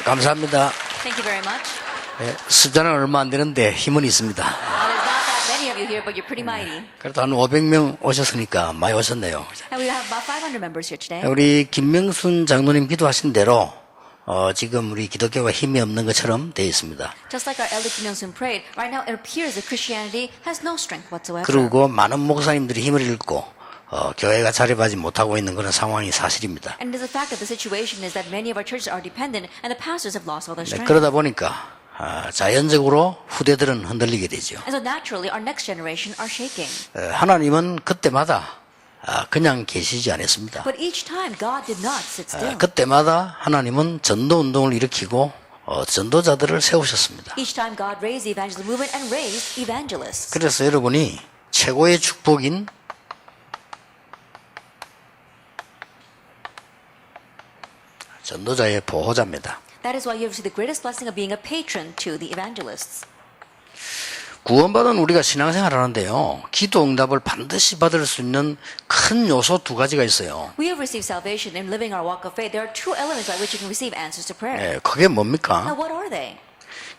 감사합니다. Thank you very much. 숫자는 얼마 안 되는데 힘은 있습니다. There's not that many of you here, but you're pretty mighty. 그래도 한 500명 오셨으니까 많이 오셨네요. And we have about 500 members here today. 우리 김명순 장로님 기도하신 대로 지금 우리 기독교가 힘이 없는 것처럼 되어 있습니다. Just like our elder Kim Young-soon prayed, right now it appears that Christianity has no strength whatsoever. 그리고 많은 목사님들이 힘을 잃고 교회가 자립하지 못하고 있는 그런 상황이 사실입니다. And it is a fact that the situation is that many of our churches are dependent and the pastors have lost all their strength. 그러다 보니까 자연적으로 후대들은 흔들리게 되죠. And so naturally our next generation are shaking. 하나님은 그때마다 그냥 계시지 않았습니다. But each time God did not sit still. 그때마다 하나님은 전도 운동을 일으키고 전도자들을 세우셨습니다. Each time God raised the evangelism movement and raised evangelists. 그래서 여러분이 최고의 축복인 전도자의 보호자입니다. That is why you receive the greatest blessing of being a patron to the evangelists. 구원받은 우리가 신앙생활 하는데요. 기도 응답을 반드시 받을 수 있는 큰 요소 두 가지가 있어요. We have received salvation in living our walk of faith. There are two elements by which you can receive answers to prayer. 그게 Now 뭡니까? what are they?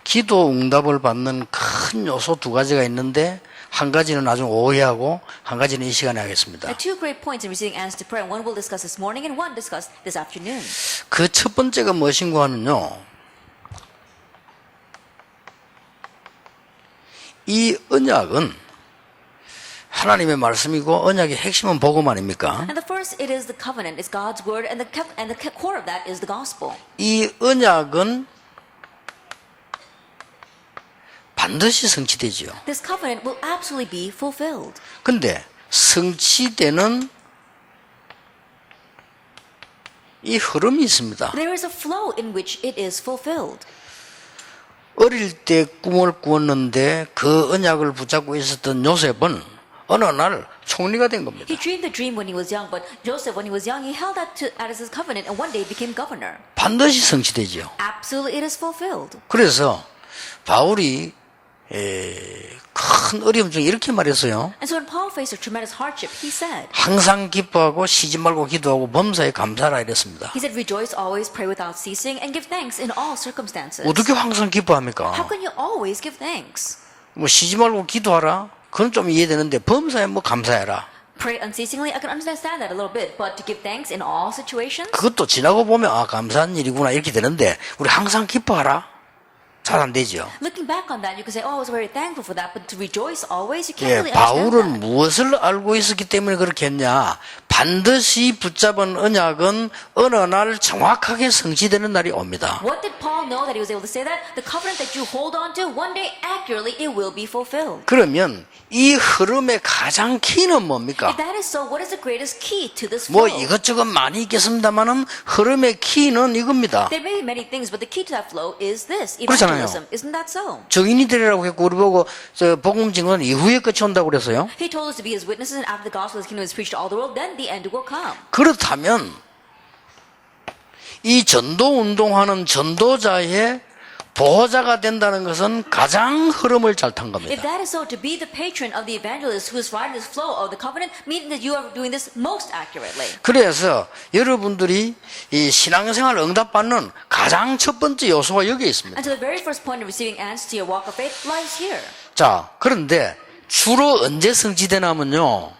기도 응답을 받는 큰 요소 두 가지가 있는데 한 가지는 아주 오해하고 한 가지는 이 시간에 하겠습니다. There are two great points in receiving answers to prayer. One we'll discuss this morning and one discussed this afternoon. 그 첫 번째가 무엇인가 하면요. 이 언약은 하나님의 말씀이고 언약의 핵심은 복음 아닙니까? And the first, it is the covenant. It's God's word, and the core of that is the gospel. 이 언약은 반드시 성취되지요. This covenant will absolutely be fulfilled. 근데 성취되는 이 흐름이 있습니다. There is a flow in which it is fulfilled. 어릴 때 꿈을 꾸었는데 그 언약을 붙잡고 있었던 요셉은 어느 날 총리가 된 겁니다. He dreamed the dream when he was young, but Joseph, when he was young, he held that as his covenant, and one day became governor. 반드시 성취되지요. Absolutely, it is fulfilled. 그래서 바울이 큰 어려움 중에 이렇게 말했어요. And so when Paul faced a tremendous hardship, he said, 항상 기뻐하고 쉬지 말고 기도하고 범사에 감사하라 이랬습니다. he said, rejoice always, pray without ceasing, and give thanks in all circumstances. 어떻게 항상 How 기뻐합니까? can you always give thanks? 뭐 쉬지 말고 기도하라? 그건 좀 이해되는데 범사에 뭐 감사해라. Pray unceasingly, I can understand that a little bit, but to give thanks in all situations? 그것도 지나고 보면 감사한 일이구나 이렇게 되는데 우리 항상 기뻐하라? 잘 안 되죠. Looking back on that, you can say, oh, I was very thankful for that, but to rejoice always, you can't 예, really understand 바울은 that. 무엇을 알고 있었기 때문에 그렇게 했냐? 반드시 붙잡은 언약은 어느 날 정확하게 성취되는 날이 옵니다. What did Paul know that he was able to say that? The covenant that you hold on to, one day accurately it will be fulfilled. 그러면 이 흐름의 가장 키는 뭡니까? If that is so, what is the greatest key to this 뭐 flow? 이것저것 많이 있겠습니다만은 흐름의 키는 이겁니다. There may be many things, but the key to that flow is this, 그렇잖아요. evangelism. Isn't that so? 증인이 되리라고 했고 우리 보고 복음 증거는 이후에 끝이 온다고 그랬어요. He told us to be his witnesses, and after the gospel of his kingdom is preached to all the world, then the end will come. 그렇다면 이 전도 운동하는 전도자의 보호자가 된다는 것은 가장 흐름을 잘 탄 If 겁니다. that is so, to be the patron of the evangelist who is riding this flow of the covenant, meaning that you are doing this most accurately. 그래서 여러분들이 이 신앙생활 응답받는 가장 첫 번째 요소가 여기에 있습니다. And so the very first point of receiving answers to your walk of faith lies here. 자, 그런데 주로 언제 성취되냐면요.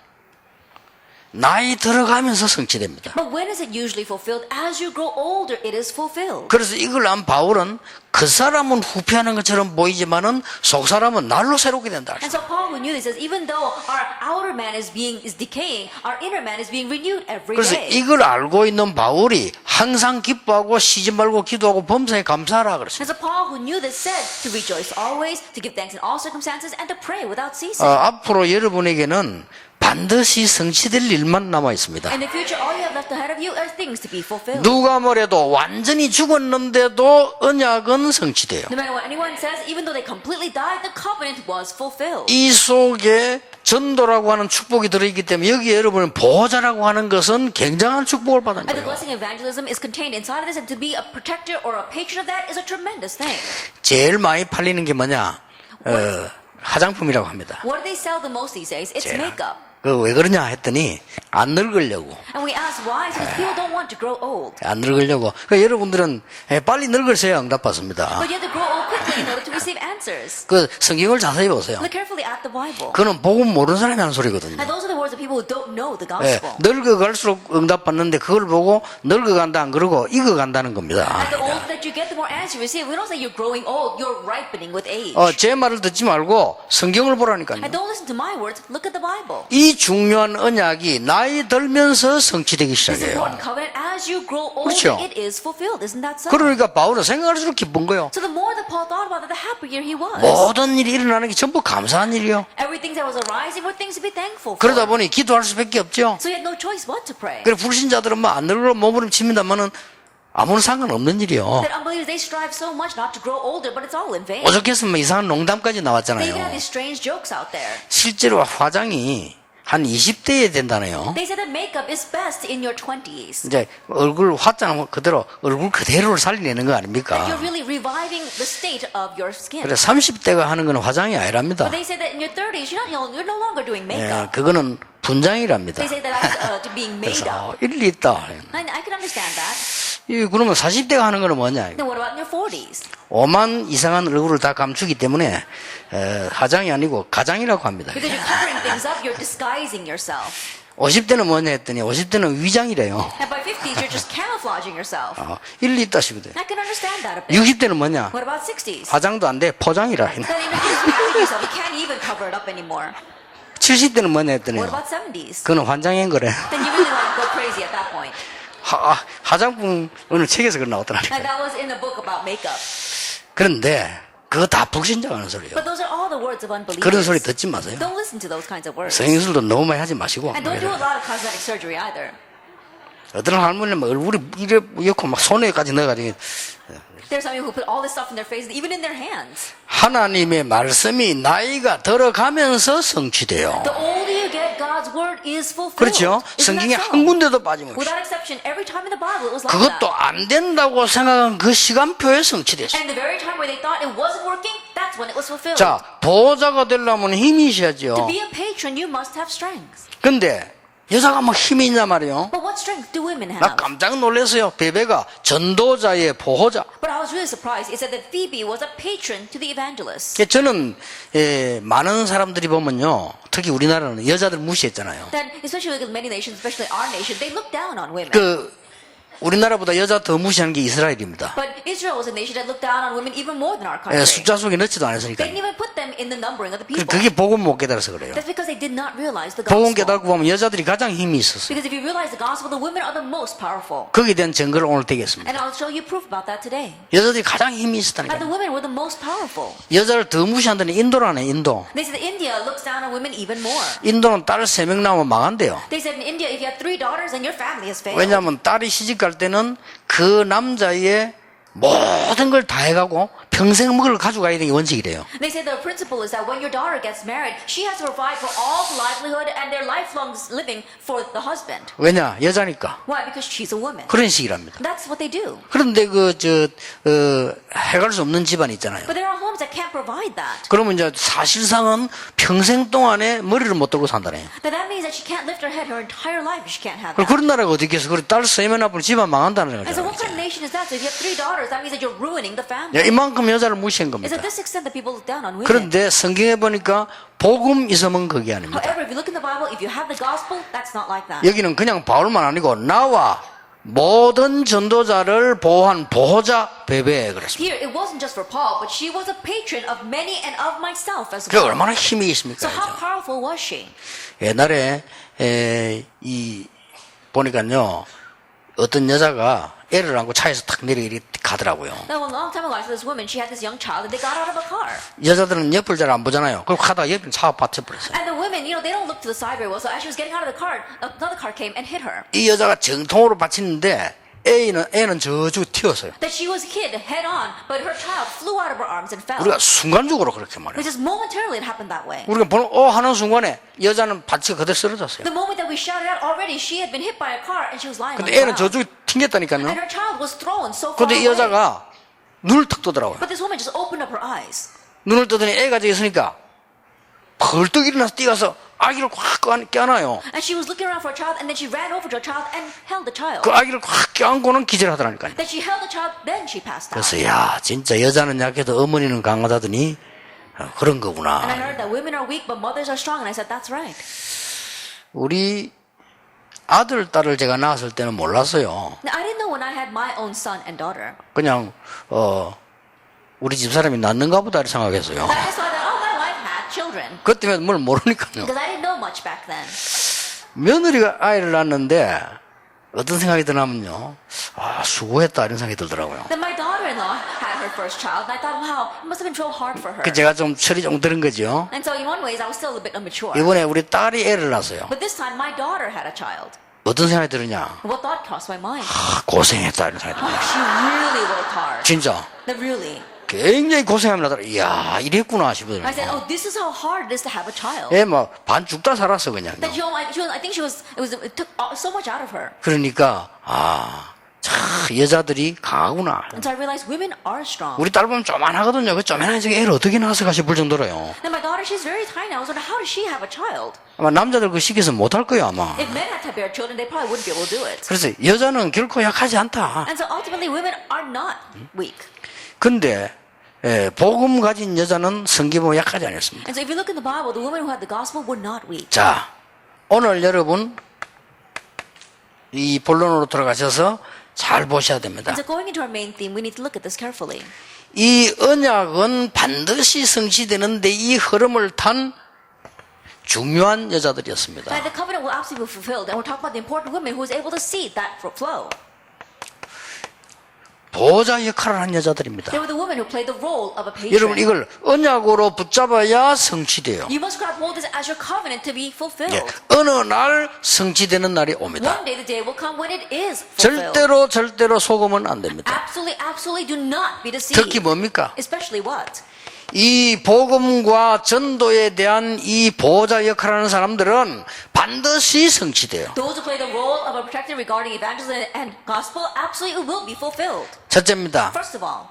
나이 들어가면서 성취됩니다. But when is it usually fulfilled? As you grow older, it is fulfilled. 그래서 이걸 안 바울은 그 사람은 후퇴하는 것처럼 보이지만은 속 사람은 날로 새롭게 된다. And so Paul, who knew this, says, even though our outer man is decaying, our inner man is being renewed every 그래서 day. 이걸 알고 있는 바울이 항상 기뻐하고 쉬지 말고 기도하고 범사에 감사하라 그랬어요. And so Paul, who knew this, said to rejoice always, to give thanks in all circumstances, and to pray without ceasing. 앞으로 여러분에게는 반드시 성취될 일만 남아 있습니다. In the future, all you have left ahead of you are things to be fulfilled. 누가 뭐래도 완전히 죽었는데도 언약은 성취돼요. No matter what anyone says, even though they completely died, the covenant was fulfilled. 이 속에 전도라고 하는 축복이 들어있기 때문에 여기에 여러분은 보호자라고 하는 것은 굉장한 축복을 받은 And the 거예요. blessing of evangelism is contained inside of this, and to be a protector or a patron of that is a tremendous thing. 제일 많이 팔리는 게 뭐냐? 화장품이라고 합니다. What do they sell the most these days? It's 제일. makeup. 그 왜 그러냐 했더니 안 늙으려고. And we ask why? Because people don't want to grow old. 안 늙으려고. 그러니까 여러분들은 빨리 늙으셔야 응답받습니다. But you have to grow old quickly in order to receive answers. 그 성경을 자세히 보세요. Look carefully at the Bible. 그는 복음 모르는 사람이 하는 소리거든요. And those are the words of people who don't know the 예, gospel. 늙어갈수록 응답받는데 그걸 보고 늙어간다 안 그러고 익어간다는 겁니다. And the older that you get, the more answers you receive. We don't say you're growing old, you're ripening with age. 제 말을 듣지 말고 성경을 보라니까요. And don't listen to my words, look at the Bible. 이 중요한 언약이 나이 들면서 성취되기 This 시작해요. important covenant, as you grow older, 그렇죠. it is fulfilled. Isn't that so? 그러니까 바울은 생각할수록 기쁜 거예요. So the more that Paul thought about it, the happier he was. 모든 일이 일어나는 게 전부 감사한 일이요. Everything that was arising were things to be thankful for. 그러다 보니 기도할 수밖에 없죠. So he had no choice but to pray. 그래 불신자들은 뭐 안 늙어 몸부림칩니다만은 아무런 상관없는 일이요. That unbelievers, they strive so much not to grow older, but it's all in vain. 오죽했으면 이상한 농담까지 They even have 나왔잖아요. these strange jokes out there. 실제로 화장이 한 20대에 된다네요. They say that makeup is best in your 20s. 이제 얼굴 화장 그대로 얼굴 그대로를 살리내는 거 That 아닙니까? you're really reviving the state of your skin. 그래 30대가 하는 건 화장이 아니랍니다. But they say that in your 30s, you're no longer doing 예, makeup. 그거는 분장이랍니다. They say that that's being made 그래서 up. 일리 있다. And I can understand that. 그러면 40대가 하는 거는 뭐냐? Then what about in your 40s? 오만 이상한 얼굴을 다 감추기 때문에 화장이 아니고 가장이라고 합니다. Because you're covering things up, you're disguising yourself. 50대는 뭐냐 했더니 50대는 위장이래요. And by 50s, you're just camouflaging yourself. 일리 있다 싶거든. I can understand that a bit. 60대는 뭐냐? What about 60s? 화장도 안 돼. 포장이라. Then even if you hide yourself, you can't even cover it up anymore. 70대는 뭐냐 했더니 What about 70s? 그는 환장인 거래. Then you really want to go crazy at that point. 화장품 오늘 책에서 그런 나왔더라니까. And that was in a book about makeup. 그런데 그거 다 불신자가 하는 소리예요. But those are all the words of unbelievers. 그런 소리 듣지 마세요. Don't listen to those kinds of words. 성형술도 너무 많이 하지 마시고. And don't do a lot of cosmetic surgery either. 어떤 할머니는 막 얼굴이 이래 이렇고 막 손에까지 넣어가지고 There's some people who put all this stuff in their faces, even in their hands. 하나님의 말씀이 나이가 들어가면서 성취돼요. The older you get, God's word is fulfilled. 그렇죠? Isn't 성경에 that so? 한 군데도 빠짐없이. Without exception, every time in the Bible, it was like 그것도 that. 안 된다고 생각한 그 시간표에 성취됐어요. And the very time where they thought it wasn't working, that's when it was fulfilled. 자, 보호자가 되려면 힘이 To 있어야죠. be a patron, you must have strength. 근데 여자가 막 힘이 있냐 말이에요. But what strength do women 나 have? 깜짝 놀랐어요. 베베가 전도자의 보호자. But I was really surprised. It said that Phoebe was a patron to the evangelist. 저는 많은 사람들이 보면요. 특히 우리나라는 여자들 무시했잖아요. That especially in many nations, especially our nation, they look down on women. 우리나라보다 여자 더 무시하는 게 이스라엘입니다. But Israel was a nation that looked down on women even more than our country. 숫자 속에 넣지도 They 않았으니까. didn't even put them in the numbering of the people. 그게 복음 못 깨달아서 그래요. That's because they did not realize the 복음 gospel. 깨닫고 보면 여자들이 가장 힘이 있었어요. Because if you realize the gospel, the women are the most powerful. 거기에 대한 증거를 오늘 드리겠습니다. And I'll show you proof about that today. 여자들이 가장 힘이 That 있었다니까요. the women were the most powerful. 여자를 더 무시한다는 인도라네, 인도. They said that India looks down on women even more. 인도는 딸 3명 나오면 망한대요. They said in India, if you have 3 daughters, then your family has failed. 왜냐하면 딸이 시집갈 때는 그 남자의 모든 걸 다 해가고 평생 먹을 걸 가져가야 되는 게 원칙이래요. They say the principle is that when your daughter gets married, she has to provide for all the livelihood and their lifelong living for the husband. 왜냐? 여자니까. Why? Because she's a woman. 그런 식이랍니다. That's what they do. 그런데 해갈 수 없는 집안 있잖아요. But there are homes that can't provide that. 그러면 이제 사실상은 평생 동안에 머리를 못 들고 산다네요. But that means that she can't lift her head her entire life. She can't have 그럼 that. 그런 나라가 어디 있겠어? 그래 딸 3명 앞으로 집안 망한다는 And so 거죠. what kind of nation is that? So if you have 3 daughters, that means that you're ruining the family. 이만큼 여자를 무시한 It's 겁니다. at this extent that people look down on women. 그런데 성경에 보니까 복음 있으면 그게 아닙니다. However, if you look in the Bible, if you have the gospel, that's not like that. 여기는 그냥 바울만 아니고 나와 모든 전도자를 보호한 보호자 베베 그랬습니다. Here, it wasn't just for Paul, but she was a patron of many and of myself as 그 well. 얼마나 힘이 있습니까? So how 그죠? powerful was she? 옛날에 보니까요 어떤 여자가 애를 안고 차에서 탁 내려 가더라고요. Now, a long time ago, I saw this woman. She had this young child, and they got out of a car. 여자들은 옆을 잘 안 보잖아요. 그리고 가다가 옆에 차가 받쳐버렸어요. And the women, they don't look to the side very well. So as she was getting out of the car, another car came and hit her. 이 여자가 정통으로 받치는데 애는 저쪽 튀었어요. That she was hit head on, but her child flew out of her arms and fell. 우리가 순간적으로 그렇게 말해요. It just momentarily it happened that way. 우리가 하는 순간에 여자는 받치가 그대로 쓰러졌어요. The moment that we shouted out, already she had been hit by a car and she was lying on 근데 the 애는 ground. 저쪽에 튕겼다니까요. And her child was thrown so far 근데 이 away. 여자가 눈을 탁 뜨더라고요. But this woman just opened up her eyes. 눈을 뜨더니 애가 저기 있으니까 벌떡 일어나서 뛰어가서 아기를 확 껴안아요. And she was looking around for a child, and then she ran over to a child and held the child. 그 아기를 확 껴안고는 기절하더라니까요. Then she held the child, then she passed out. 그래서 야 진짜 여자는 약해도 어머니는 강하다더니 그런 And I 거구나. heard that women are weak, but mothers are strong. And I said, that's right. 우리 아들 딸을 제가 낳았을 때는 몰랐어요. Now, I didn't know when I had my own son and daughter. 그냥 우리 집 사람이 낳는가 보다 이렇게 생각했어요. I just thought that, oh, my wife had children. 그것 때문에 뭘 모르니까요. Because I didn't know much back then. 며느리가 아이를 낳았는데 어떤 생각이 드냐면요. 아 수고했다 이런 생각이 들더라고요. Then my daughter-in-law had her first child, and I thought, wow, it must have been so hard for her. 그 제가 좀 철이 좀 들은 거죠. And so in one ways, I was still a bit immature. 이번에 우리 딸이 애를 낳았어요. But this time, my daughter had a child. 어떤 생각이 들으냐. What thought crossed my mind? 아, 고생했다 이런 생각이 들어요. She really worked hard. 진짜 That really. 굉장히 고생하면 나더라. 이야 이랬구나 I said, 싶어요. oh, this is how hard it is to have a child. 애 뭐 반 죽다 살았어 그냥. That I think it took so much out of her. 그러니까 참 여자들이 강하구나. And so I realized women are strong. 우리 딸 보면 쪼만하거든요. 그 쪼만한 저기 애를 어떻게 낳았을까 싶을 정도로요. And my daughter, she's very tiny. I was wondering, how does she have a child? 아마 남자들 그 시기에서 못할 거예요 아마. If men had to bear children, they probably wouldn't be able to do it. 그래서 여자는 결코 약하지 않다. And so ultimately, women are not weak. 근데 복음 가진 여자는 성경 보면 약하지 않았습니다. And so if you look in the Bible, the women who had the gospel were not weak. 자, 오늘 여러분 이 본론으로 들어가셔서 잘 보셔야 됩니다. And so going into our main theme, we need to look at this carefully. 이 언약은 반드시 성취되는데 이 흐름을 탄 중요한 여자들이었습니다. And the covenant will absolutely be fulfilled. And we're talking about the important women who was able to see that flow. 보호자 역할을 한 여자들입니다. They were the women who played the role of a 여러분 patron. 이걸 언약으로 붙잡아야 성취돼요. You must grab hold of this as your covenant to be fulfilled. 어느 날 성취되는 날이 옵니다. One day the day will come when it is fulfilled. 절대로 속으면 안 됩니다. Absolutely do not be deceived. 특히 뭡니까? Especially what? 이 복음과 전도에 대한 이 보호자 역할을 하는 사람들은 반드시 성취돼요. Those who play the role of a protector regarding evangelism and gospel absolutely will be fulfilled. 첫째입니다. First of all,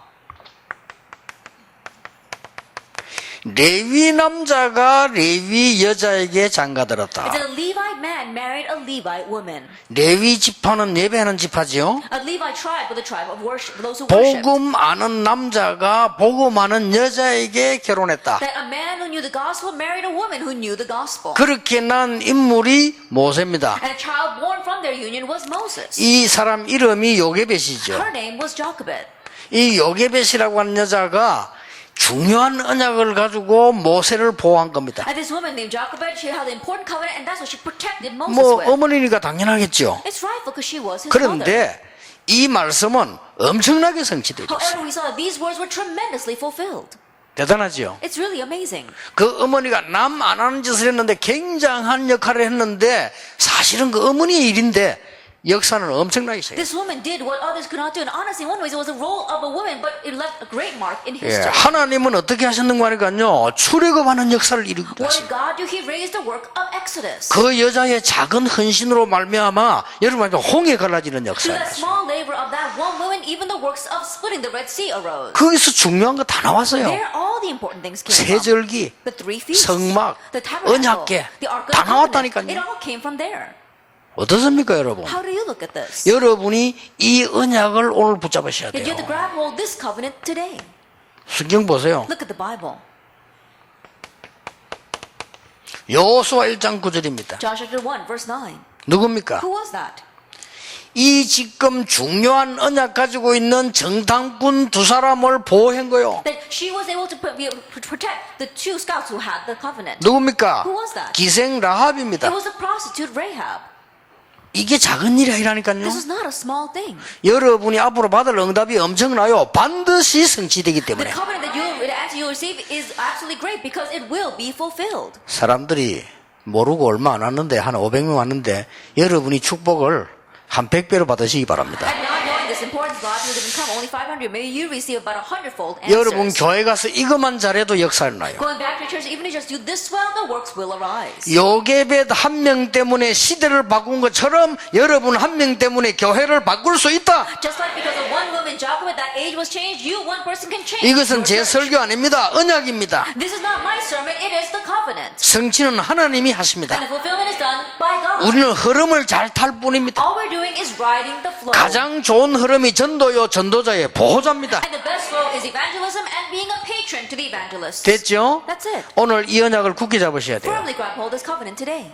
레위 남자가 레위 여자에게 장가들었다. it's a Levite man married a Levite woman. 레위 지파는 예배하는 지파지요. A Levite tribe with a tribe of worship, those who worship. 복음 아는 남자가 복음 아는 여자에게 결혼했다. That a man who knew the gospel married a woman who knew the gospel. 그렇게 난 인물이 모세입니다. And a child born from their union was Moses. 이 사람 이름이 요게벳이죠. Her name was Jochebed. 이 요게벳이라고 하는 여자가 중요한 언약을 가지고 모세를 보호한 겁니다. And this woman named Jochebed, she held an important covenant, and that's what she protected Moses 뭐 with. 어머니니까 당연하겠죠. It's rightful because she was his mother. 그런데 이 말씀은 엄청나게 성취되었어요. However, we saw that these words were tremendously fulfilled. 대단하지요. It's really amazing. 그 어머니가 남 안 하는 짓을 했는데 굉장한 역할을 했는데 사실은 그 어머니의 일인데 역사는 엄청나게 있어요. This woman did what others could not do, and honestly, in one way, it was a role of a woman, but it left a great mark in 예, history. 하나님은 어떻게 하셨는가 하니까요. 출애굽하는 역사를 이루기도 What 하십니다. did God do? He raised the work of Exodus. 그 여자의 작은 헌신으로 말미암아 여러분 홍해 갈라지는 Through 역사예요. that small labor of that one woman, even the works of splitting the Red Sea arose. 거기서 중요한 거 다 나왔어요. There, all the important things came from. 세절기, The three feasts, 성막, the tabernacle, 언약궤 the Ark of 다 the Covenant. 나왔다니까요. It all came from there. 어떻습니까 여러분? How do you look at this? 여러분이 이 언약을 오늘 붙잡으셔야 Yet you have to 돼요. grab hold of this covenant today. 성경 보세요. Look at the Bible. 여호수아 1장 9절입니다. Joshua chapter 1, verse 9. 누굽니까? Who was that? 이 지금 중요한 언약 가지고 있는 정탐꾼 두 사람을 보호한 거요. That she was able to protect the two scouts who had the covenant. 누굽니까? Who was that? 기생 It 라합입니다. was a prostitute Rahab. 이게 작은 일이 아니라니까요. This was not a small thing. 여러분이 앞으로 받을 응답이 엄청나요. 반드시 성취되기 The 때문에. covenant that the answer you will receive is absolutely great because it will be fulfilled. 사람들이 모르고 얼마 안 왔는데 한 500명 왔는데 여러분이 축복을 한 100배로 받으시기 바랍니다. And not knowing this, importance livelihood income only 500. Maybe you receive about 100-fold 여러분 answers. 교회 가서 이것만 잘해도 역사를 나요. Going back to church, even if you just do this well, the works will arise. 요게벳 한 명 때문에 시대를 바꾼 것처럼 여러분 한 명 때문에 교회를 바꿀 수 있다. Just like because of one woman, Jochebed, that age was changed, you, one person, can change. 이것은 your 제 church. 설교 아닙니다. 언약입니다. This is not my sermon, it is the covenant. 성취는 하나님이 하십니다. And the fulfillment is done by God. 우리는 흐름을 잘 탈 뿐입니다. All we're doing is riding the flow. 가장 좋은 흐름이 전도요, 전도자의 보호자입니다. And the best flow is evangelism and being a patron to the evangelist. 됐죠? That's it. 오늘 이 언약을 굳게 잡으셔야 돼요. Firmly grab hold of this covenant today.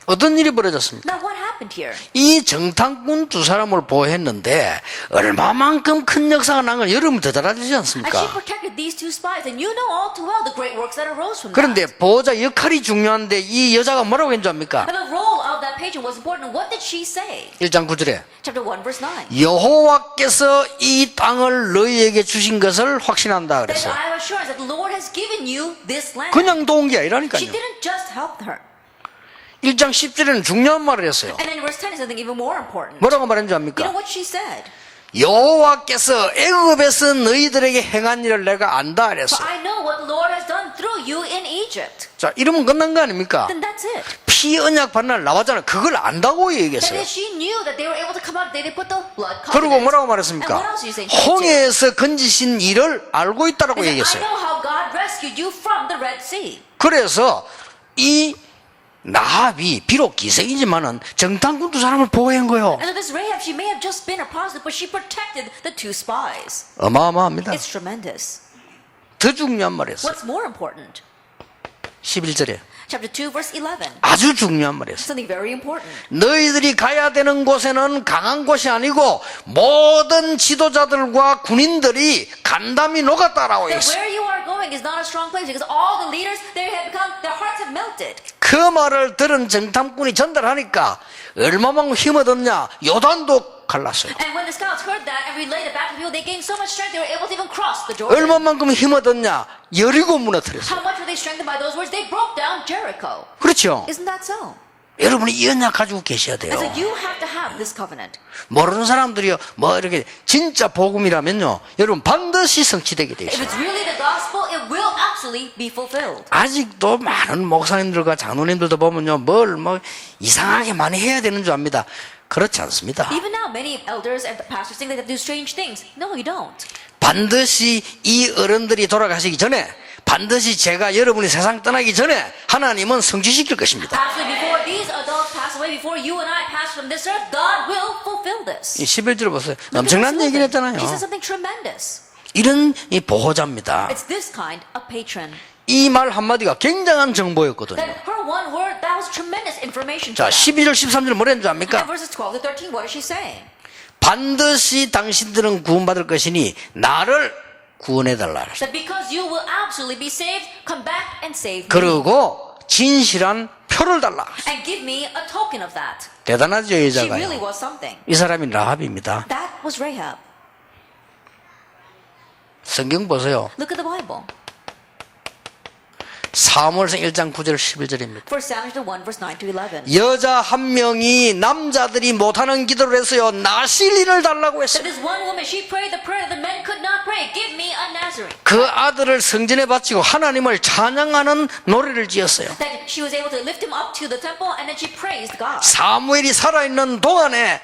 어떤 일이 벌어졌습니까? Now what happened here? 이 정탐꾼 두 사람을 보호했는데 얼마만큼 큰 역사가 난 걸 여러분이 더 잘 알지 And she 않습니까? protected these two spies, and you know all too well the great works that arose from 그런데 that. 보호자 역할이 중요한데 이 여자가 뭐라고 했는지 압니까? And the role of that patron was important. What did she say? 1장 9절에 Chapter 1, verse 9. 여호와께서 이 땅을 너희에게 주신 것을 확신한다 That 그랬어요. I have assurance that the Lord has given you this land. 그냥 도운 게 She 아니라니까요. didn't just help her. 1장 10절에는 중요한 말을 했어요. And in verse 10 is something even more important. 뭐라고 말했는지 You know 압니까? what she said? 여호와께서 애굽에서 너희들에게 행한 일을 내가 안다 For 그랬어요. I know what the Lord has done through you in Egypt. 자, 이러면 끝난 거 아닙니까? Then that's it. 피 언약 반날 나왔잖아요. 그걸 안다고 That 얘기했어요. is, she knew that they were able to come out. They put the blood 그리고 covenant. 뭐라고 And what 말했습니까? else did you say? She did. 홍해에서 건지신 일을 알고 있다라고 They said, I 얘기했어요. know how God rescued you from the Red Sea. 그래서 이 나합이 비록 기생이지만은 정탐꾼 두 사람을 보호한 거예요. And so this Rahab, she may have just been a prostitute, but she protected the two spies. 어마어마합니다. It's tremendous. 더 중요한 말이었어요. What's more important? 11절에 Chapter 2, verse 11. 아주 중요한 말이었어요. Something very important. 너희들이 가야 되는 곳에는 강한 곳이 아니고 모든 지도자들과 군인들이 간담이 녹았다라고 That 했어요. where you are going is not a strong place because all the leaders, they have become, their hearts have melted. 그 말을 들은 정탐꾼이 전달하니까 얼마만큼 힘을 얻냐? 요단도 갈랐어요. And when the scouts heard that and relayed it back to people, they gained so much strength, they were able to even cross the Jordan. 얼마만큼 힘을 얻냐? 여리고 무너뜨렸어요. How much were they strengthened by those words? They broke down Jericho. 그렇죠. Isn't that so? 여러분이 이 언약 가지고 계셔야 돼요. And so you have to have this covenant. 모르는 사람들이요, 뭐 이렇게 진짜 복음이라면요, 여러분 반드시 성취되게 돼 If 있어요. it's really the gospel, it will absolutely be fulfilled. 아직도 많은 목사님들과 장로님들도 보면요, 뭘 뭐 이상하게 많이 해야 되는 줄 압니다. 그렇지 않습니다. Even now, many elders and pastors think they have to do strange things. No, you don't. 반드시 이 어른들이 돌아가시기 전에, 반드시 제가 여러분이 세상 떠나기 전에 하나님은 성취시킬 것입니다. Absolutely, before these adults pass away, before you and I pass from this earth, God will fulfill this. 이 11절 보세요. Look at 엄청난 this 얘기를 movement. 했잖아요. He said something tremendous. 이런 이 보호자입니다. It's this kind of patron. 이 말 한마디가 굉장한 정보였거든요. That her one word, that was tremendous information to 자, them. 12절, 13절 뭐랬는지 And 압니까? verses 12 to 13, what is she saying? 반드시 당신들은 구원받을 것이니 나를 구원해달라. That because you will absolutely be saved, come back and save me. 그리고 진실한 표를 달라. And give me a token of that. 대단하죠, She 여자가요. really was something. 이 사람이 라합입니다. That was Rahab. 성경 보세요. Look at the Bible. 사무엘상 1장 9절 11절입니다. 1 Samuel 1, verse 9 to 11. 여자 한 명이 남자들이 못하는 기도를 했어요. 나실인을 달라고 That 했어요. this one woman, she prayed the prayer the men could not pray. Give me a Nazarene. 그 아들을 성전에 바치고 하나님을 찬양하는 노래를 지었어요. That she was able to lift him up to the temple and then she praised God. 사무엘이 살아있는 동안에